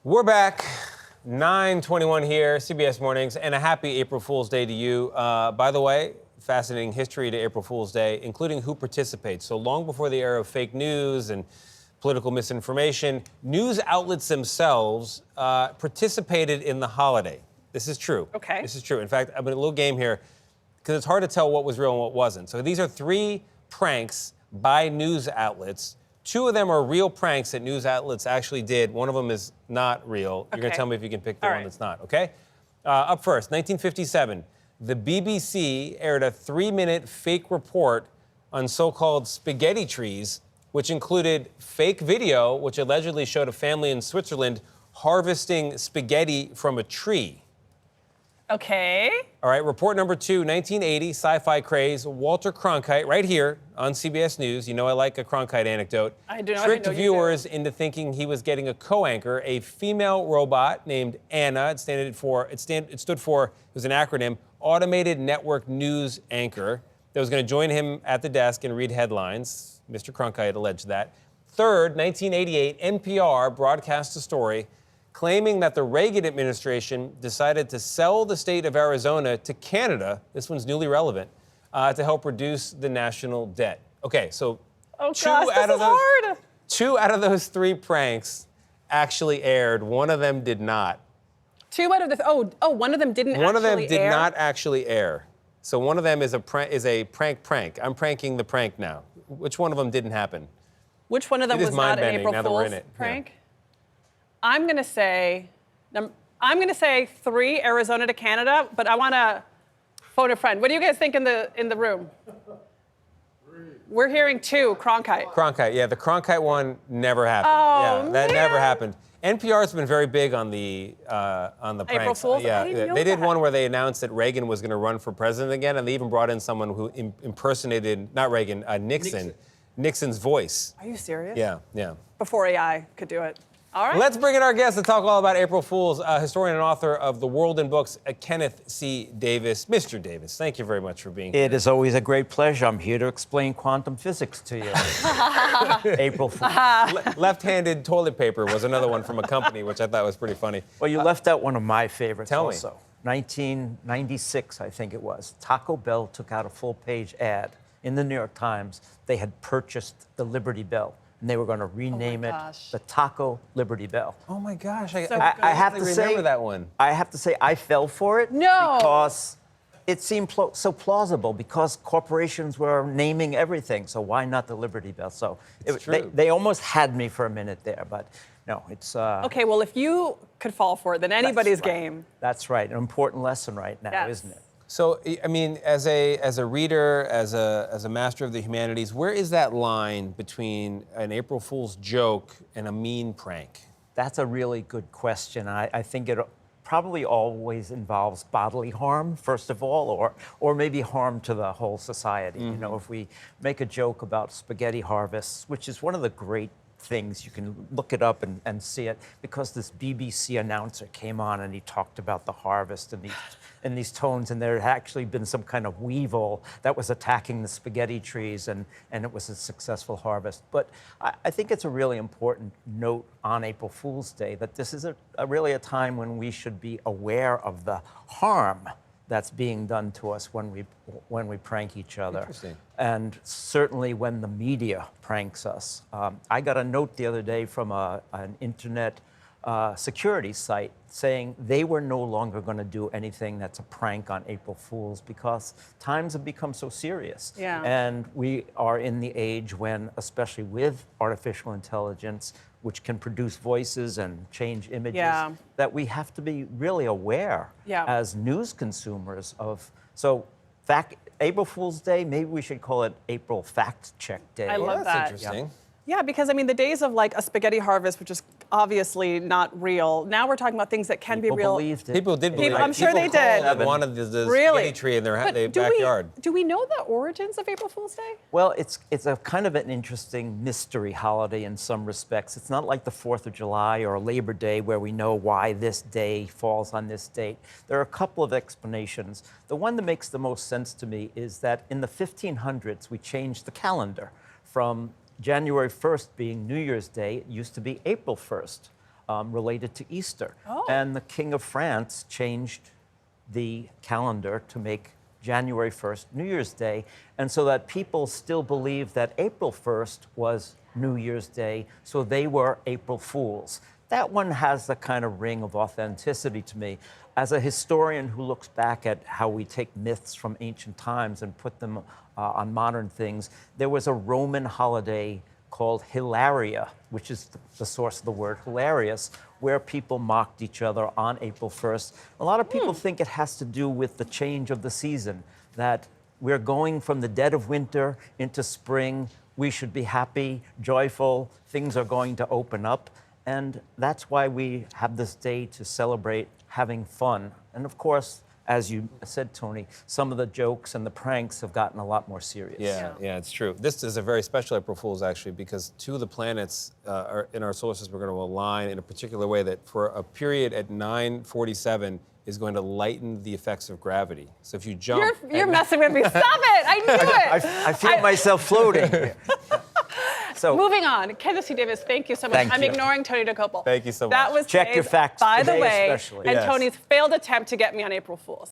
We're back. 9:21 here, CBS Mornings, and a happy April Fool's Day to you. By the way, fascinating history to April Fool's Day, including who participates. So long before the era of fake news and political misinformation, news outlets themselves participated in the holiday. This is true. Okay. This is true. In fact, I've been a little game here because it's hard to tell what was real and what wasn't. So these are 3 pranks by news outlets. 2 of them are real pranks that news outlets actually did. One of them is not real. You're going to tell me if you can pick the one that's not, okay? Up first, 1957, the BBC aired a 3-minute fake report on so-called spaghetti trees, which included fake video, which allegedly showed a family in Switzerland harvesting spaghetti from a tree. Okay. All right, report number 2, 1980, sci-fi craze. Walter Cronkite, right here on CBS News. You know I like a Cronkite anecdote. I do know. Tricked viewers into thinking he was getting a co-anchor, a female robot named Anna. It stood for, it was an acronym, Automated Network News Anchor, that was going to join him at the desk and read headlines. Mr. Cronkite alleged that. Third, 1988, NPR broadcast a story claiming that the Reagan administration decided to sell the state of Arizona to Canada, this one's newly relevant, to help reduce the national debt. Okay, so two out of those 3 pranks actually aired. One of them did not. 2 out of the, one of them didn't actually air? One of them did not actually air. So one of them is a prank. I'm pranking the prank now. Which one of them didn't happen? Which one of them was not an April Fool's prank? Yeah. I'm going to say 3, Arizona to Canada, but I want to phone a friend. What do you guys think in the room? 3. We're hearing 2, Cronkite. Cronkite, yeah, the Cronkite one never happened. Oh, yeah, that never happened. NPR's been very big on the pranks. April Fool's? Yeah, I didn't know they did that. one where they announced that Reagan was going to run for president again, and they even brought in someone who impersonated, not Reagan, Nixon's voice. Are you serious? Yeah. Before AI could do it. All right. Let's bring in our guest to talk all about April Fools, historian and author of The World in Books, Kenneth C. Davis. Mr. Davis, thank you very much for being here. It is always a great pleasure. I'm here to explain quantum physics to you. April Fools. Left-handed toilet paper was another one from a company, which I thought was pretty funny. Well, you left out one of my favorites Tell me. also. 1996, I think it was. Taco Bell took out a full-page ad in the New York Times. They had purchased the Liberty Bell, and they were going to rename it the Taco Liberty Bell. Oh my gosh, I have to say, remember that one. I have to say I fell for it. No. Because it seemed so plausible, because corporations were naming everything. So why not the Liberty Bell? So they almost had me for a minute there, but no, it's... Okay, well, if you could fall for it, then anybody's game. That's right. An important lesson right now, isn't it? So, I mean, as a reader, as a master of the humanities, where is that line between an April Fool's joke and a mean prank? That's a really good question. I think it probably always involves bodily harm, first of all, or maybe harm to the whole society. Mm-hmm. You know, if we make a joke about spaghetti harvests, which is one of the great things, you can look it up and see it, because this BBC announcer came on and he talked about the harvest in these tones, and there had actually been some kind of weevil that was attacking the spaghetti trees, and it was a successful harvest. But I think it's a really important note on April Fool's Day that this is really a time when we should be aware of the harm that's being done to us when we prank each other. Interesting. And certainly when the media pranks us. I got a note the other day from an internet security site saying they were no longer going to do anything that's a prank on April Fools because times have become so serious. Yeah. And we are in the age when, especially with artificial intelligence, which can produce voices and change images, that we have to be really aware as news consumers of. So, April Fool's Day, maybe we should call it April Fact Check Day. I love that. That's interesting. Yeah, because I mean, the days of like a spaghetti harvest, which is obviously not real. Now we're talking about things that can be real. People believed it. People did believe it. I'm sure they did. People wanted the spaghetti tree in their backyard. Do we know the origins of April Fool's Day? Well, it's a kind of an interesting mystery holiday in some respects. It's not like the 4th of July or Labor Day where we know why this day falls on this date. There are a couple of explanations. The one that makes the most sense to me is that in the 1500s, we changed the calendar from January 1st being New Year's Day. It used to be April 1st. related to Easter. Oh. And the King of France changed the calendar to make January 1st New Year's Day, and so that people still believe that April 1st was New Year's Day, so they were April Fools. That one has the kind of ring of authenticity to me. As a historian who looks back at how we take myths from ancient times and put them on modern things, there was a Roman holiday called Hilaria, which is the source of the word hilarious, where people mocked each other on April 1st. A lot of people think it has to do with the change of the season, that we're going from the dead of winter into spring. We should be happy, joyful, things are going to open up. And that's why we have this day to celebrate having fun. And of course, as you said, Tony, some of the jokes and the pranks have gotten a lot more serious. Yeah, it's true. This is a very special April Fool's, actually, because two of the planets are in our solar system are going to align in a particular way that for a period at 9:47 is going to lighten the effects of gravity. So if you jump... You're messing with me. Stop it! I knew it! I feel myself floating. So, moving on. Kenneth C. Davis, thank you so much. Thank I'm you. ignoring Tony Dokoupil. Thank you so much. That was Check your Today's, facts by the today way, especially. and Yes. Tony's failed attempt to get me on April Fool's.